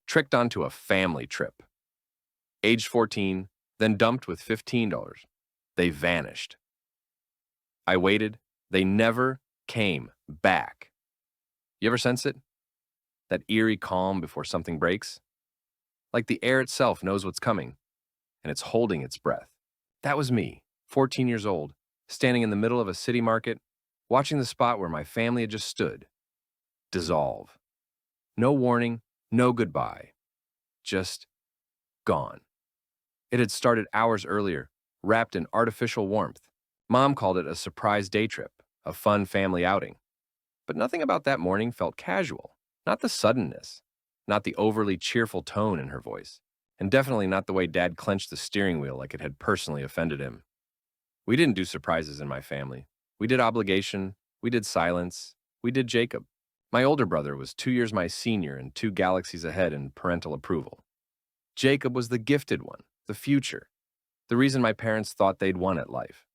tricked onto a family trip. Aged 14, then dumped with $15. They vanished. I waited. They never came back. You ever sense it? That eerie calm before something breaks? Like the air itself knows what's coming, and it's holding its breath. That was me, 14 years old, standing in the middle of a city market, watching the spot where my family had just stood dissolve. No warning, no goodbye. Just gone. It had started hours earlier, wrapped in artificial warmth. Mom called it a surprise day trip, a fun family outing. But nothing about that morning felt casual. Not the suddenness, not the overly cheerful tone in her voice, and definitely not the way Dad clenched the steering wheel like it had personally offended him. We didn't do surprises in my family. We did obligation, we did silence, we did Jacob. My older brother was 2 years my senior and 2 galaxies ahead in parental approval. Jacob was the gifted one, the future, the reason my parents thought they'd won at life.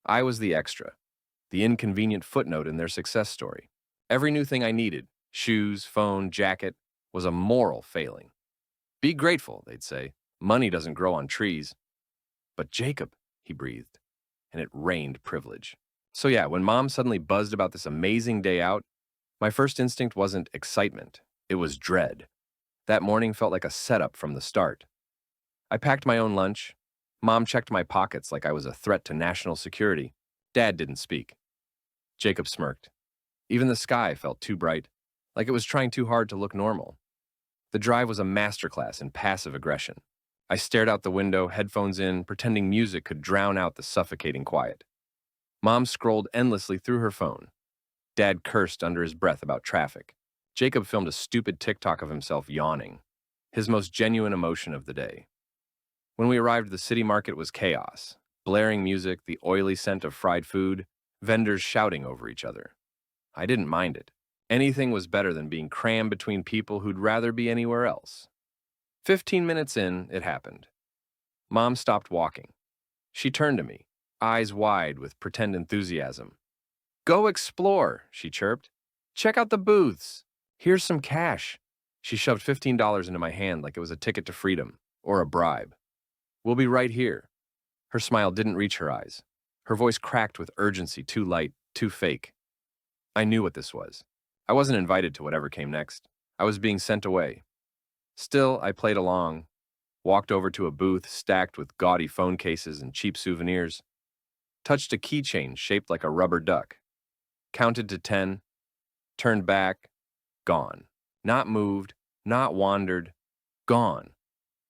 I was the extra, the inconvenient footnote in their success story. Every new thing I needed, shoes, phone, jacket, was a moral failing. Be grateful, they'd say. Money doesn't grow on trees. But Jacob, he breathed, and it rained privilege. So yeah, when Mom suddenly buzzed about this amazing day out, my first instinct wasn't excitement. It was dread. That morning felt like a setup from the start. I packed my own lunch. Mom checked my pockets like I was a threat to national security. Dad didn't speak. Jacob smirked. Even the sky felt too bright, like it was trying too hard to look normal. The drive was a masterclass in passive aggression. I stared out the window, headphones in, pretending music could drown out the suffocating quiet. Mom scrolled endlessly through her phone. Dad cursed under his breath about traffic. Jacob filmed a stupid TikTok of himself yawning, his most genuine emotion of the day. When we arrived, the city market was chaos. Blaring music, the oily scent of fried food, vendors shouting over each other. I didn't mind it. Anything was better than being crammed between people who'd rather be anywhere else. 15 minutes in, it happened. Mom stopped walking. She turned to me, eyes wide with pretend enthusiasm. Go explore, she chirped. Check out the booths. Here's some cash. She shoved $15 into my hand like it was a ticket to freedom, or a bribe. We'll be right here. Her smile didn't reach her eyes. Her voice cracked with urgency, too light, too fake. I knew what this was. I wasn't invited to whatever came next. I was being sent away. Still, I played along, walked over to a booth stacked with gaudy phone cases and cheap souvenirs, touched a keychain shaped like a rubber duck, counted to 10, turned back, gone. Not moved, not wandered, gone.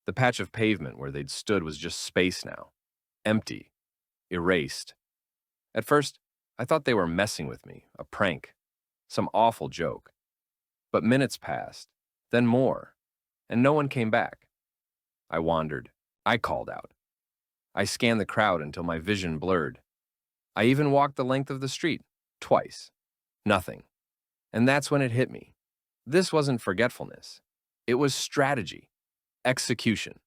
The patch of pavement where they'd stood was just space now. Empty. Erased. At first, I thought they were messing with me, a prank, some awful joke. But minutes passed, then more, and no one came back. I wandered. I called out. I scanned the crowd until my vision blurred. I even walked the length of the street, twice. Nothing. And that's when it hit me. This wasn't forgetfulness. It was strategy, execution,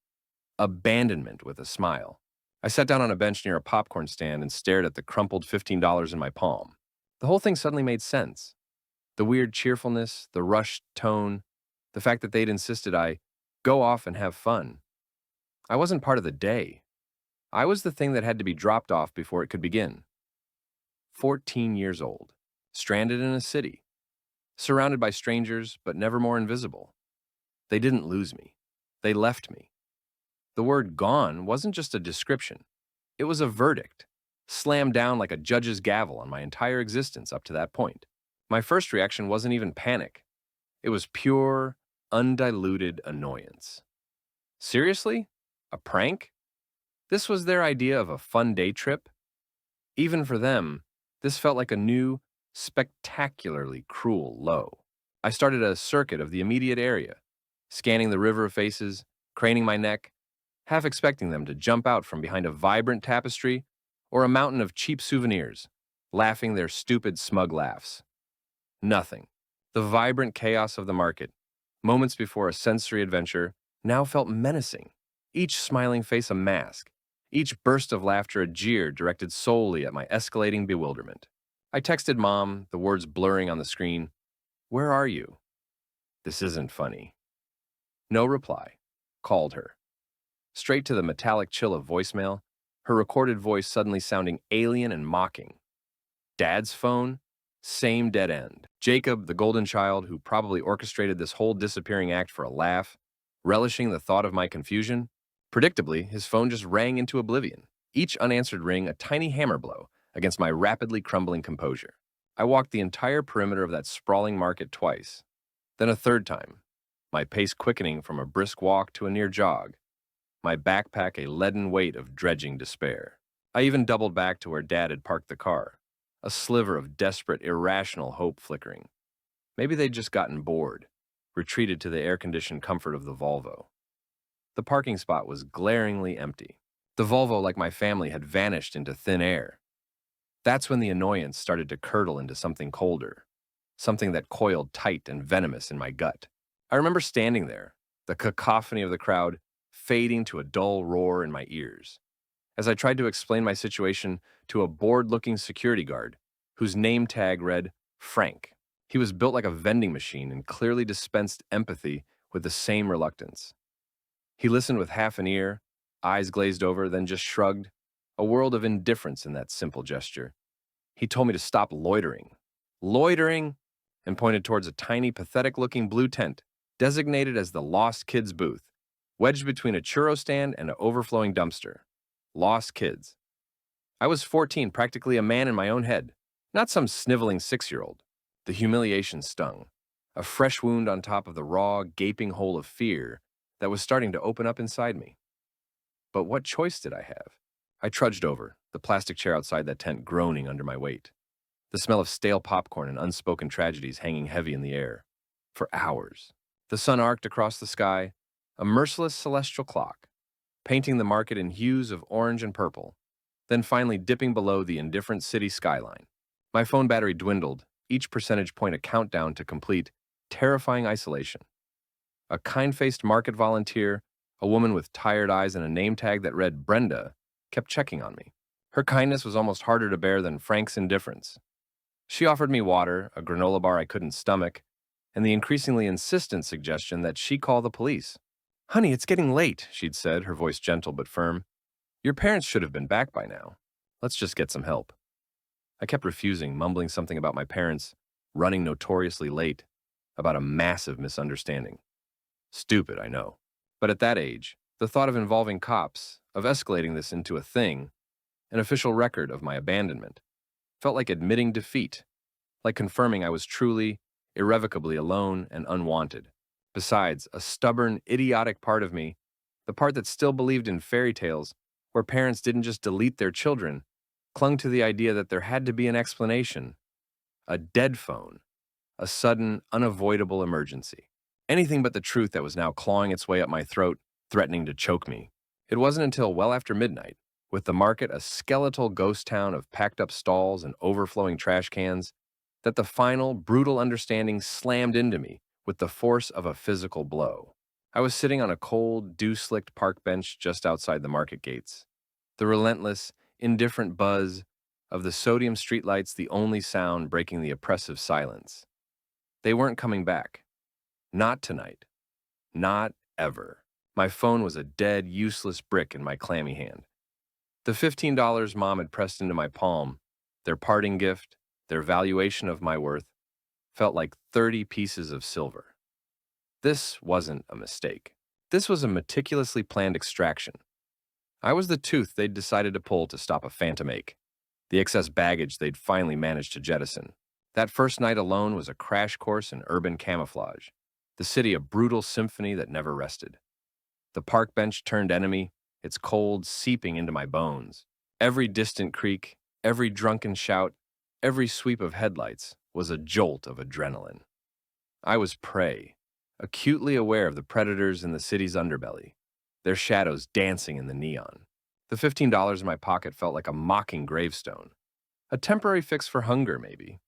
abandonment with a smile. I sat down on a bench near a popcorn stand and stared at the crumpled $15 in my palm. The whole thing suddenly made sense. The weird cheerfulness, the rushed tone, the fact that they'd insisted I go off and have fun. I wasn't part of the day. I was the thing that had to be dropped off before it could begin. 14 years old, stranded in a city, surrounded by strangers but never more invisible. They didn't lose me. They left me. The word gone wasn't just a description. It was a verdict, slammed down like a judge's gavel on my entire existence up to that point. My first reaction wasn't even panic. It was pure, undiluted annoyance. Seriously? A prank? This was their idea of a fun day trip? Even for them, this felt like a new, spectacularly cruel low. I started a circuit of the immediate area, scanning the river of faces, craning my neck, half expecting them to jump out from behind a vibrant tapestry or a mountain of cheap souvenirs, laughing their stupid, smug laughs. Nothing. The vibrant chaos of the market, moments before a sensory adventure, now felt menacing, each smiling face a mask, each burst of laughter a jeer directed solely at my escalating bewilderment. I texted Mom, the words blurring on the screen, "Where are you? This isn't funny." No reply. Called her. Straight to the metallic chill of voicemail, her recorded voice suddenly sounding alien and mocking. Dad's phone? Same dead end. Jacob, the golden child who probably orchestrated this whole disappearing act for a laugh, relishing the thought of my confusion, predictably, his phone just rang into oblivion, each unanswered ring a tiny hammer blow against my rapidly crumbling composure. I walked the entire perimeter of that sprawling market twice, then a third time, my pace quickening from a brisk walk to a near jog, my backpack a leaden weight of dredging despair. I even doubled back to where Dad had parked the car, a sliver of desperate, irrational hope flickering. Maybe they'd just gotten bored, retreated to the air-conditioned comfort of the Volvo. The parking spot was glaringly empty. The Volvo, like my family, had vanished into thin air. That's when the annoyance started to curdle into something colder, something that coiled tight and venomous in my gut. I remember standing there, the cacophony of the crowd fading to a dull roar in my ears, as I tried to explain my situation to a bored-looking security guard whose name tag read Frank. He was built like a vending machine and clearly dispensed empathy with the same reluctance. He listened with half an ear, eyes glazed over, then just shrugged, a world of indifference in that simple gesture. He told me to stop loitering. Loitering! And pointed towards a tiny, pathetic-looking blue tent, designated as the Lost Kids booth, wedged between a churro stand and an overflowing dumpster. Lost Kids. I was 14, practically a man in my own head, not some sniveling 6-year-old. The humiliation stung, a fresh wound on top of the raw, gaping hole of fear that was starting to open up inside me. But what choice did I have? I trudged over, the plastic chair outside that tent groaning under my weight, the smell of stale popcorn and unspoken tragedies hanging heavy in the air. For hours, the sun arced across the sky, a merciless celestial clock, painting the market in hues of orange and purple, then finally dipping below the indifferent city skyline. My phone battery dwindled, each percentage point a countdown to complete, terrifying isolation. A kind-faced market volunteer, a woman with tired eyes and a name tag that read Brenda, kept checking on me. Her kindness was almost harder to bear than Frank's indifference. She offered me water, a granola bar I couldn't stomach, and the increasingly insistent suggestion that she call the police. "Honey, it's getting late," she'd said, her voice gentle but firm. "Your parents should have been back by now. Let's just get some help." I kept refusing, mumbling something about my parents running notoriously late, about a massive misunderstanding. Stupid, I know. But at that age, the thought of involving cops, of escalating this into a thing, an official record of my abandonment, felt like admitting defeat, like confirming I was truly, irrevocably alone and unwanted. Besides, a stubborn, idiotic part of me, the part that still believed in fairy tales, where parents didn't just delete their children, clung to the idea that there had to be an explanation. A dead phone. A sudden, unavoidable emergency. Anything but the truth that was now clawing its way up my throat, threatening to choke me. It wasn't until well after midnight, with the market a skeletal ghost town of packed-up stalls and overflowing trash cans, that the final, brutal understanding slammed into me with the force of a physical blow. I was sitting on a cold, dew-slicked park bench just outside the market gates. The relentless, indifferent buzz of the sodium streetlights the only sound breaking the oppressive silence. They weren't coming back. Not tonight. Not ever. My phone was a dead, useless brick in my clammy hand. The $15 Mom had pressed into my palm, their parting gift, their valuation of my worth, felt like 30 pieces of silver. This wasn't a mistake. This was a meticulously planned extraction. I was the tooth they'd decided to pull to stop a phantom ache, the excess baggage they'd finally managed to jettison. That first night alone was a crash course in urban camouflage, the city a brutal symphony that never rested. The park bench turned enemy, its cold seeping into my bones. Every distant creak, every drunken shout, every sweep of headlights was a jolt of adrenaline. I was prey, acutely aware of the predators in the city's underbelly, their shadows dancing in the neon. The $15 in my pocket felt like a mocking gravestone. A temporary fix for hunger, maybe,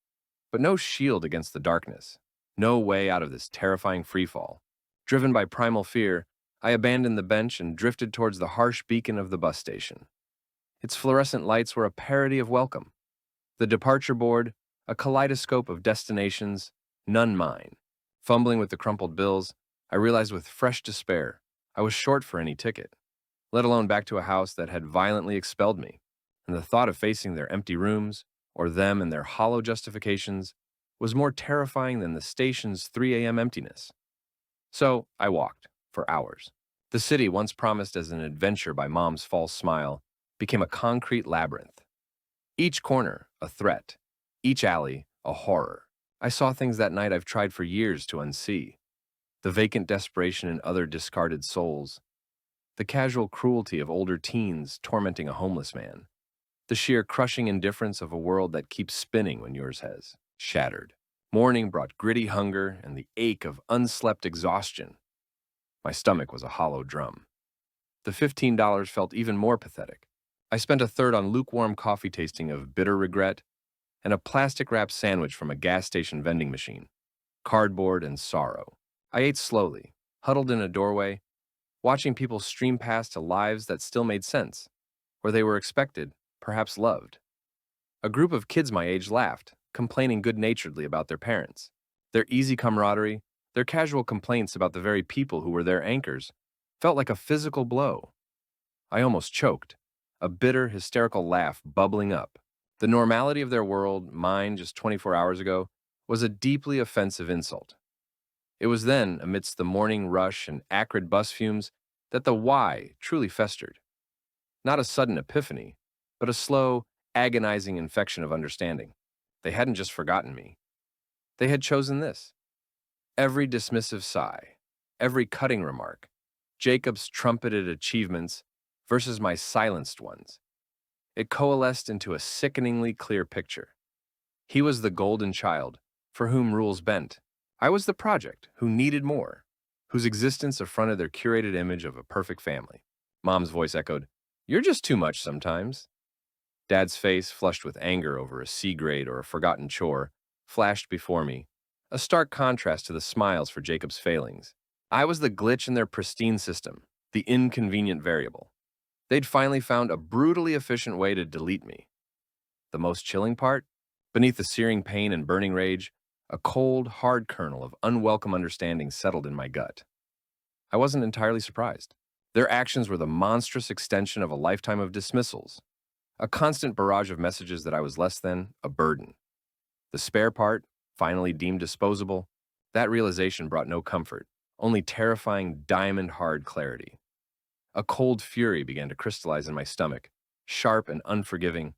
but no shield against the darkness, no way out of this terrifying freefall. Driven by primal fear, I abandoned the bench and drifted towards the harsh beacon of the bus station. Its fluorescent lights were a parody of welcome. The departure board, a kaleidoscope of destinations, none mine. Fumbling with the crumpled bills, I realized with fresh despair I was short for any ticket, let alone back to a house that had violently expelled me, and the thought of facing their empty rooms, or them and their hollow justifications, was more terrifying than the station's 3 a.m. emptiness. So I walked, for hours. The city, once promised as an adventure by Mom's false smile, became a concrete labyrinth. Each corner, a threat. Each alley, a horror. I saw things that night I've tried for years to unsee. The vacant desperation in other discarded souls. The casual cruelty of older teens tormenting a homeless man. The sheer crushing indifference of a world that keeps spinning when yours has shattered. Morning brought gritty hunger and the ache of unslept exhaustion. My stomach was a hollow drum. The $15 felt even more pathetic. I spent a third on lukewarm coffee tasting of bitter regret and a plastic-wrapped sandwich from a gas station vending machine. Cardboard and sorrow. I ate slowly, huddled in a doorway, watching people stream past to lives that still made sense, where they were expected, perhaps loved. A group of kids my age laughed, complaining good-naturedly about their parents. Their easy camaraderie, their casual complaints about the very people who were their anchors, felt like a physical blow. I almost choked, a bitter, hysterical laugh bubbling up. The normality of their world, mine just 24 hours ago, was a deeply offensive insult. It was then, amidst the morning rush and acrid bus fumes, that the why truly festered. Not a sudden epiphany, but a slow, agonizing infection of understanding. They hadn't just forgotten me. They had chosen this. Every dismissive sigh, every cutting remark, Jacob's trumpeted achievements versus my silenced ones. It coalesced into a sickeningly clear picture. He was the golden child, for whom rules bent. I was the project, who needed more, whose existence affronted their curated image of a perfect family. Mom's voice echoed, "You're just too much sometimes." Dad's face, flushed with anger over a C grade or a forgotten chore, flashed before me, a stark contrast to the smiles for Jacob's failings. I was the glitch in their pristine system, the inconvenient variable. They'd finally found a brutally efficient way to delete me. The most chilling part? Beneath the searing pain and burning rage, a cold, hard kernel of unwelcome understanding settled in my gut. I wasn't entirely surprised. Their actions were the monstrous extension of a lifetime of dismissals, a constant barrage of messages that I was less than a burden. The spare part, finally deemed disposable, that realization brought no comfort, only terrifying diamond-hard clarity. A cold fury began to crystallize in my stomach, sharp and unforgiving.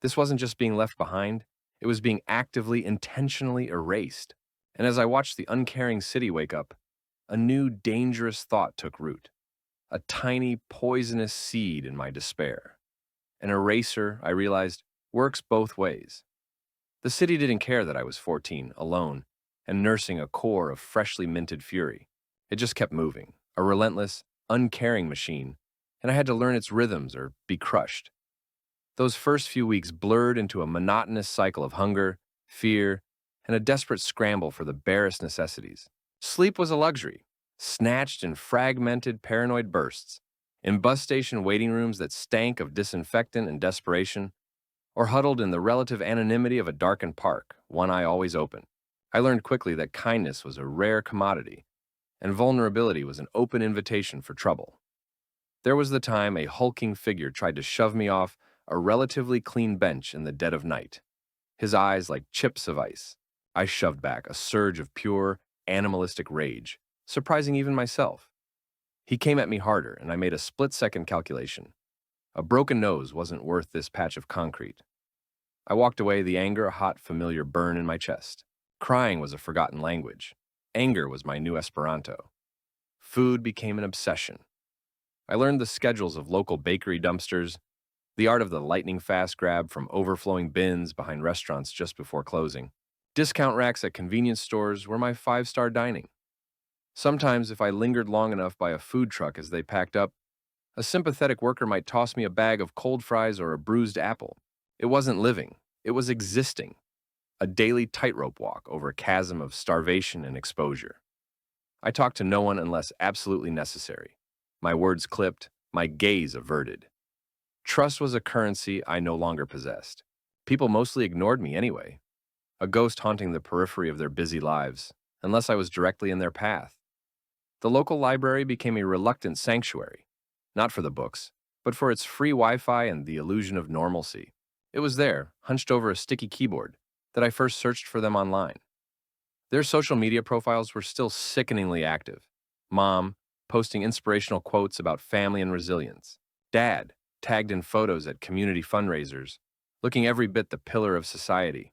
This wasn't just being left behind, it was being actively, intentionally erased. And as I watched the uncaring city wake up, a new dangerous thought took root. A tiny, poisonous seed in my despair. An eraser, I realized, works both ways. The city didn't care that I was 14, alone, and nursing a core of freshly minted fury. It just kept moving, a relentless, uncaring machine, and I had to learn its rhythms or be crushed. Those first few weeks blurred into a monotonous cycle of hunger, fear, and a desperate scramble for the barest necessities. Sleep was a luxury, snatched in fragmented, paranoid bursts, in bus station waiting rooms that stank of disinfectant and desperation, or huddled in the relative anonymity of a darkened park, one eye always open. I learned quickly that kindness was a rare commodity, and vulnerability was an open invitation for trouble. There was the time a hulking figure tried to shove me off a relatively clean bench in the dead of night, his eyes like chips of ice. I shoved back, a surge of pure, animalistic rage, surprising even myself. He came at me harder, and I made a split-second calculation. A broken nose wasn't worth this patch of concrete. I walked away, the anger a hot, familiar burn in my chest. Crying was a forgotten language. Anger was my new Esperanto. Food became an obsession. I learned the schedules of local bakery dumpsters, the art of the lightning-fast grab from overflowing bins behind restaurants just before closing. Discount racks at convenience stores were my five-star dining. Sometimes, if I lingered long enough by a food truck as they packed up, a sympathetic worker might toss me a bag of cold fries or a bruised apple. It wasn't living, it was existing. A daily tightrope walk over a chasm of starvation and exposure. I talked to no one unless absolutely necessary. My words clipped, my gaze averted. Trust was a currency I no longer possessed. People mostly ignored me anyway, a ghost haunting the periphery of their busy lives, unless I was directly in their path. The local library became a reluctant sanctuary, not for the books, but for its free Wi-Fi and the illusion of normalcy. It was there, hunched over a sticky keyboard, that I first searched for them online. Their social media profiles were still sickeningly active. Mom, posting inspirational quotes about family and resilience. Dad, tagged in photos at community fundraisers, looking every bit the pillar of society.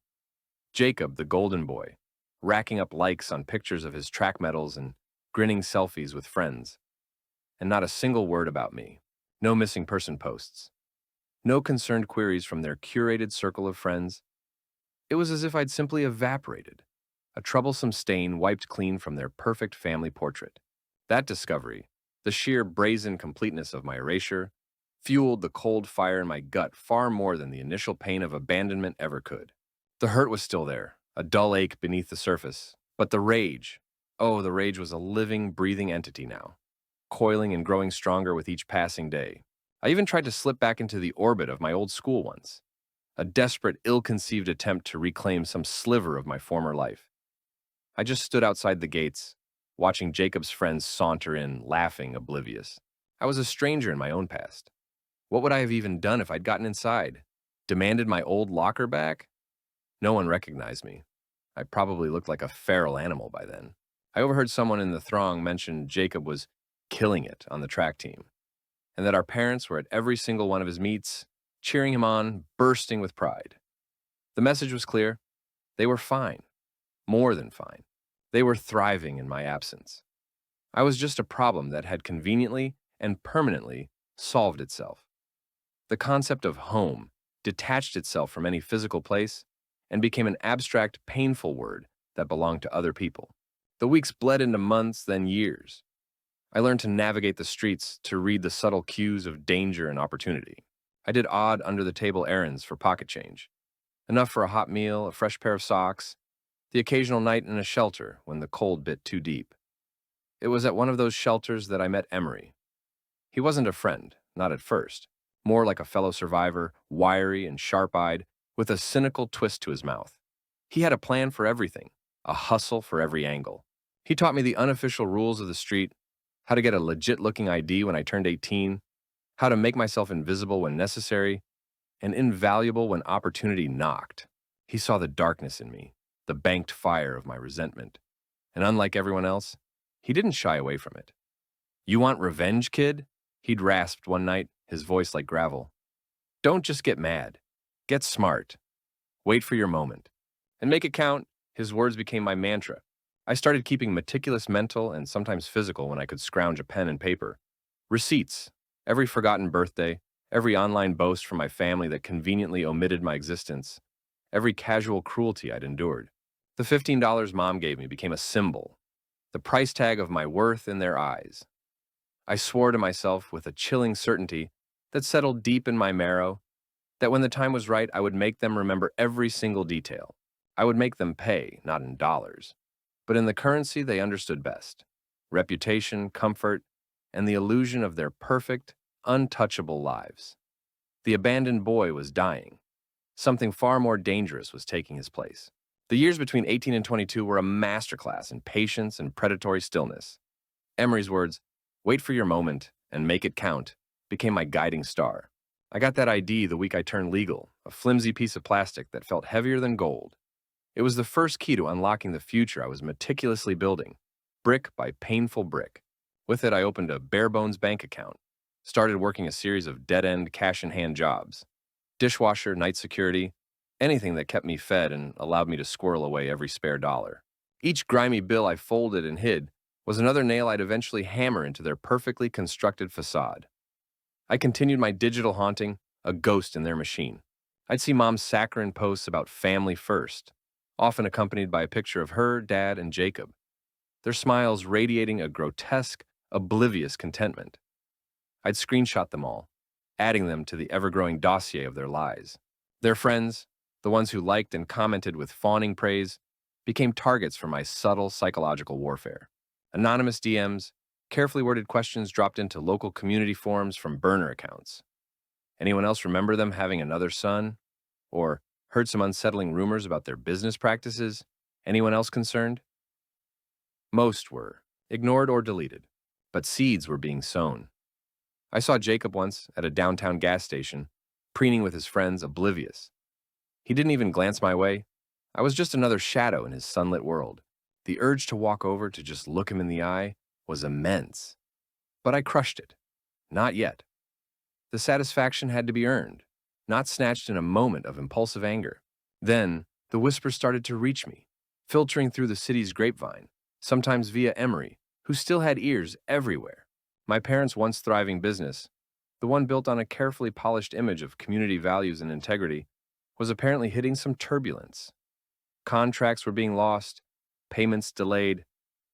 Jacob, the golden boy, racking up likes on pictures of his track medals and grinning selfies with friends. And not a single word about me. No missing person posts. No concerned queries from their curated circle of friends. It was as if I'd simply evaporated, a troublesome stain wiped clean from their perfect family portrait. That discovery, the sheer brazen completeness of my erasure, fueled the cold fire in my gut far more than the initial pain of abandonment ever could. The hurt was still there, a dull ache beneath the surface, but the rage, oh, the rage was a living, breathing entity now, coiling and growing stronger with each passing day. I even tried to slip back into the orbit of my old school once, a desperate, ill-conceived attempt to reclaim some sliver of my former life. I just stood outside the gates, watching Jacob's friends saunter in, laughing, oblivious. I was a stranger in my own past. What would I have even done if I'd gotten inside? Demanded my old locker back? No one recognized me. I probably looked like a feral animal by then. I overheard someone in the throng mention Jacob was killing it on the track team, and that our parents were at every single one of his meets, cheering him on, bursting with pride. The message was clear. They were fine. More than fine. They were thriving in my absence. I was just a problem that had conveniently and permanently solved itself. The concept of home detached itself from any physical place and became an abstract, painful word that belonged to other people. The weeks bled into months, then years. I learned to navigate the streets, to read the subtle cues of danger and opportunity. I did odd under-the-table errands for pocket change. Enough for a hot meal, a fresh pair of socks, the occasional night in a shelter when the cold bit too deep. It was at one of those shelters that I met Emery. He wasn't a friend, not at first. More like a fellow survivor, wiry and sharp-eyed, with a cynical twist to his mouth. He had a plan for everything, a hustle for every angle. He taught me the unofficial rules of the street, how to get a legit-looking ID when I turned 18, how to make myself invisible when necessary, and invaluable when opportunity knocked. He saw the darkness in me, the banked fire of my resentment. And unlike everyone else, he didn't shy away from it. "You want revenge, kid?" He'd rasped one night, his voice like gravel. "Don't just get mad. Get smart. Wait for your moment. And make it count." His words became my mantra. I started keeping meticulous mental and sometimes physical when I could scrounge a pen and paper. Receipts, every forgotten birthday, every online boast from my family that conveniently omitted my existence, every casual cruelty I'd endured. The $15 Mom gave me became a symbol, the price tag of my worth in their eyes. I swore to myself with a chilling certainty that settled deep in my marrow that when the time was right, I would make them remember every single detail. I would make them pay, not in dollars, but in the currency they understood best: reputation, comfort, and the illusion of their perfect, untouchable lives. The abandoned boy was dying. Something far more dangerous was taking his place. The years between 18 and 22 were a masterclass in patience and predatory stillness. Emery's words, "Wait for your moment and make it count," became my guiding star. I got that ID the week I turned legal, a flimsy piece of plastic that felt heavier than gold. It was the first key to unlocking the future I was meticulously building, brick by painful brick. With it, I opened a bare-bones bank account, started working a series of dead-end, cash-in-hand jobs. Dishwasher, night security, anything that kept me fed and allowed me to squirrel away every spare dollar. Each grimy bill I folded and hid was another nail I'd eventually hammer into their perfectly constructed facade. I continued my digital haunting, a ghost in their machine. I'd see Mom's saccharine posts about family first, often accompanied by a picture of her, Dad, and Jacob, their smiles radiating a grotesque, oblivious contentment. I'd screenshot them all, adding them to the ever-growing dossier of their lies. Their friends, the ones who liked and commented with fawning praise, became targets for my subtle psychological warfare. Anonymous DMs, carefully worded questions dropped into local community forums from burner accounts. Anyone else remember them having another son? Or heard some unsettling rumors about their business practices? Anyone else concerned? Most were ignored or deleted. but seeds were being sown. I saw Jacob once at a downtown gas station, preening with his friends, oblivious. He didn't even glance my way. I was just another shadow in his sunlit world. The urge to walk over to just look him in the eye was immense. But I crushed it. Not yet. The satisfaction had to be earned, not snatched in a moment of impulsive anger. Then, the whispers started to reach me, filtering through the city's grapevine, sometimes via Emery, who still had ears everywhere. My parents' once thriving business, the one built on a carefully polished image of community values and integrity, was apparently hitting some turbulence. Contracts were being lost, payments delayed,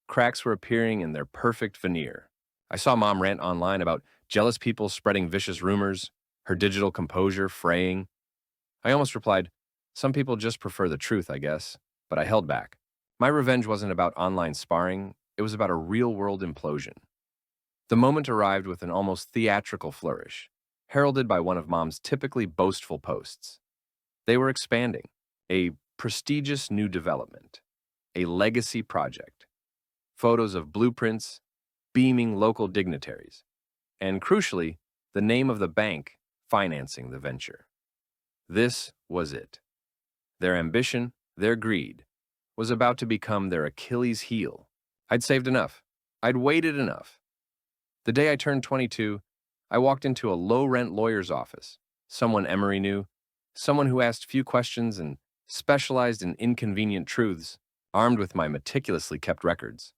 cracks were appearing in their perfect veneer. I saw Mom rant online about jealous people spreading vicious rumors, her digital composure fraying. I almost replied, "Some people just prefer the truth, I guess," but I held back. My revenge wasn't about online sparring, it was about a real-world implosion. The moment arrived with an almost theatrical flourish, heralded by one of Mom's typically boastful posts. They were expanding, a prestigious new development, a legacy project, photos of blueprints, beaming local dignitaries, and crucially, the name of the bank financing the venture. This was it. Their ambition, their greed, was about to become their Achilles heel. I'd saved enough. I'd waited enough. The day I turned 22, I walked into a low-rent lawyer's office, someone Emery knew, someone who asked few questions and specialized in inconvenient truths, armed with my meticulously kept records,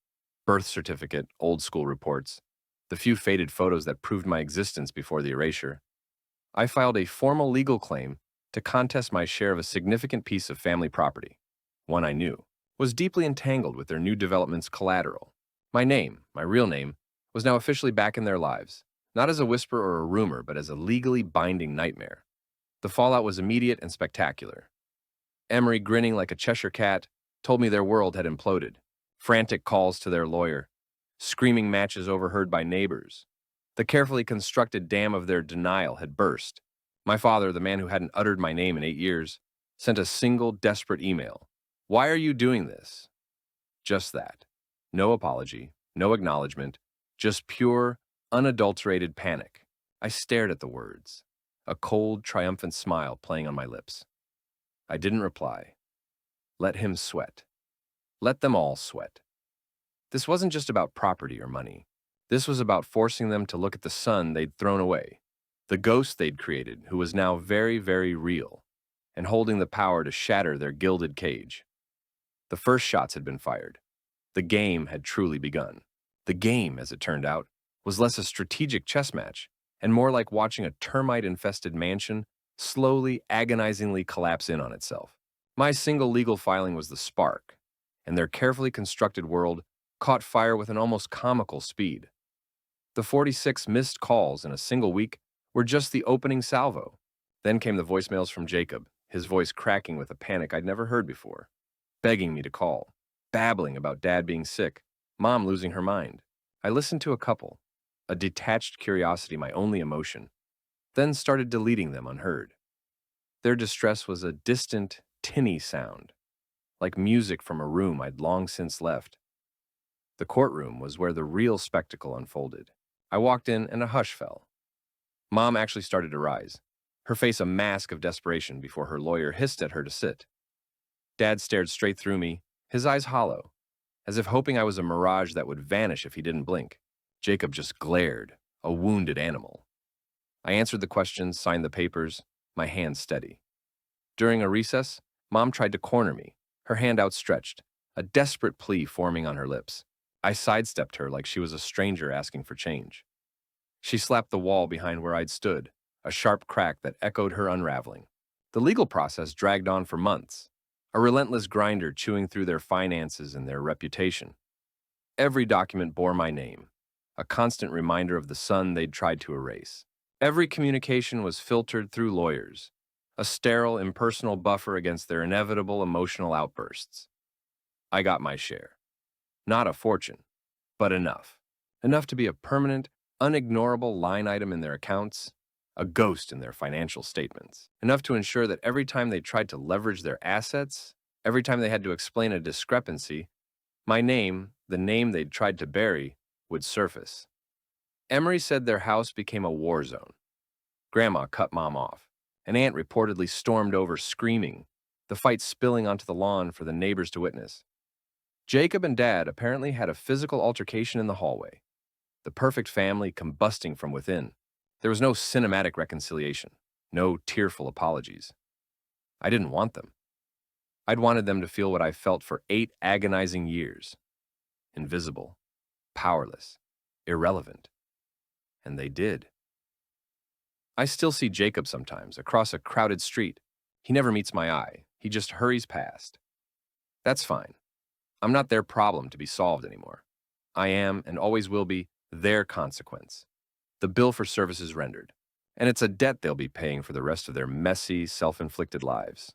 birth certificate, old-school reports, the few faded photos that proved my existence before the erasure. I filed a formal legal claim to contest my share of a significant piece of family property, one I knew, was deeply entangled with their new development's collateral. My name, my real name, was now officially back in their lives, not as a whisper or a rumor, but as a legally binding nightmare. The fallout was immediate and spectacular. Emery, grinning like a Cheshire cat, told me their world had imploded. Frantic calls to their lawyer, screaming matches overheard by neighbors. The carefully constructed dam of their denial had burst. My father, the man who hadn't uttered my name in 8 years, sent a single desperate email. "Why are you doing this?" Just that. No apology, no acknowledgement, just pure, unadulterated panic. I stared at the words, a cold, triumphant smile playing on my lips. I didn't reply. Let him sweat. Let them all sweat. This wasn't just about property or money. This was about forcing them to look at the son they'd thrown away, the ghost they'd created, who was now very, very real, and holding the power to shatter their gilded cage. The first shots had been fired. The game had truly begun. The game, as it turned out, was less a strategic chess match and more like watching a termite-infested mansion slowly, agonizingly collapse in on itself. My single legal filing was the spark, and their carefully constructed world caught fire with an almost comical speed. The 46 missed calls in a single week were just the opening salvo. Then came the voicemails from Jacob, his voice cracking with a panic I'd never heard before, begging me to call, babbling about Dad being sick, Mom losing her mind. I listened to a couple, a detached curiosity my only emotion, then started deleting them unheard. Their distress was a distant, tinny sound, like music from a room I'd long since left. The courtroom was where the real spectacle unfolded. I walked in and a hush fell. Mom actually started to rise, her face a mask of desperation before her lawyer hissed at her to sit. Dad stared straight through me, his eyes hollow, as if hoping I was a mirage that would vanish if he didn't blink. Jacob just glared, a wounded animal. I answered the questions, signed the papers, my hands steady. During a recess, Mom tried to corner me, her hand outstretched, a desperate plea forming on her lips. I sidestepped her like she was a stranger asking for change. She slapped the wall behind where I'd stood, a sharp crack that echoed her unraveling. The legal process dragged on for months, a relentless grinder chewing through their finances and their reputation. Every document bore my name, a constant reminder of the son they'd tried to erase. Every communication was filtered through lawyers, a sterile, impersonal buffer against their inevitable emotional outbursts. I got my share. Not a fortune, but enough. Enough to be a permanent, unignorable line item in their accounts, a ghost in their financial statements. Enough to ensure that every time they tried to leverage their assets, every time they had to explain a discrepancy, my name, the name they'd tried to bury, would surface. Emery said their house became a war zone. Grandma cut Mom off, and Aunt reportedly stormed over screaming, the fight spilling onto the lawn for the neighbors to witness. Jacob and Dad apparently had a physical altercation in the hallway, the perfect family combusting from within. There was no cinematic reconciliation, no tearful apologies. I didn't want them. I'd wanted them to feel what I felt for 8 agonizing years. Invisible, powerless, irrelevant. And they did. I still see Jacob sometimes, across a crowded street. He never meets my eye. He just hurries past. That's fine. I'm not their problem to be solved anymore. I am, and always will be, their consequence. The bill for services rendered. And it's a debt they'll be paying for the rest of their messy, self-inflicted lives.